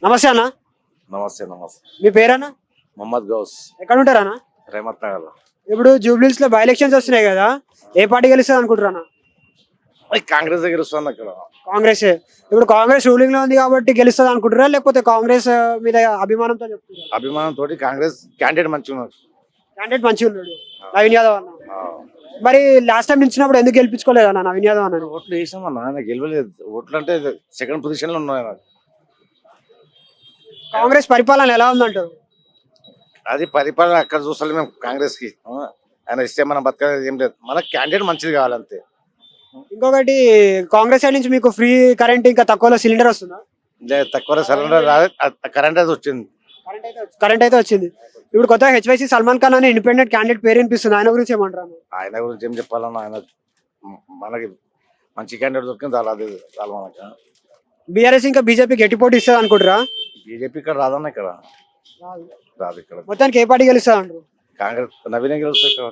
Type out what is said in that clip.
నమస్తే అన్న. నమస్తే నమస్తే. మీ పేరన్నా? మహమ్మద్ గౌస్, ఎక్కడ ఉంటారన్నా? రేమత్ నగర్. ఇప్పుడు జూబ్లీస్ లో బై ఎలక్షన్స్ వస్తున్నాయి కదా, ఏ పార్టీ గెలుస్తుంది అనుకుంటారన్నా? కాంగ్రెస్ దగ్గర వస్తుంది అక్కడ. కాంగ్రెస్. ఇప్పుడు కాంగ్రెస్ రూలింగ్ లో ఉంది కాబట్టి గెలుస్తుంది అనుకుంటారా, లేకపోతే కాంగ్రెస్ మీద అభిమానంతో చెప్తున్నారు? అభిమానం తోటి కాంగ్రెస్ క్యాండిడేట్ మంచిగా ఉన్నారు. క్యాండిడేట్ మంచిగా ఉన్నాడు నవీన్ యాదవ్ అన్న. ఆ. మరి లాస్ట్ టైం నిలిచినప్పుడు ఎందుకు గెలిపించుకోలేదు అన్న నవీన్ యాదవ్ అన్న? ఓట్లు వేసామన్నా, ఆయన గెలవలేదు. ఓట్లు అంటే సెకండ్ పొజిషన్ లో ఉన్నాయి. కాంగ్రెస్ పరిపాలన ఎలా ఉందంటారు? అది పరిపాలన అక్కడ చూస్తాం మేము కాంగ్రెస్ కి. ఆయన ఇస్తే మనం బతకలేదు ఏం లేదు. మనకు క్యాండిడేట్ మంచిది కావాలంతే. ఇంకొకటి, కాంగ్రెస్ సైడ్ నుంచి మీకు ఫ్రీ కరెంట్ ఇంకా తక్కువలో సిలిండర్ వస్తుందా? లేదు, తక్కువ సిలిండర్ రాదు, కరెంట్ అది వచ్చింది. కరెంట్ అయితే వచ్చింది. ఇప్పుడు కొత్తగా హెచ్వైసీ సల్మాన్ ఖాన్ అని ఇండిపెండెంట్ క్యాండిడేట్ పేరు వినిపిస్తుంది, ఆయన గురించి ఏమంటారు? ఆయన గురించి ఏం చెప్పాలన్నా, ఆయన మనకి మంచి క్యాండిడేట్ దొరికింది చాలా, అది చాలా మనకి. బీఆర్ఎస్ ఇంకా బీజేపీ గట్టి పోటీ ఇస్తుంది అనుకుంటారా? బీజేపీ ఇక్కడ రాదన్న, ఇక్కడ రాదు. ఇక్కడ మొత్తానికి ఏ పార్టీ గెలుస్తుంది అంటారు? కాంగ్రెస్ నవీన గెలుస్తుంది ఇక్కడ.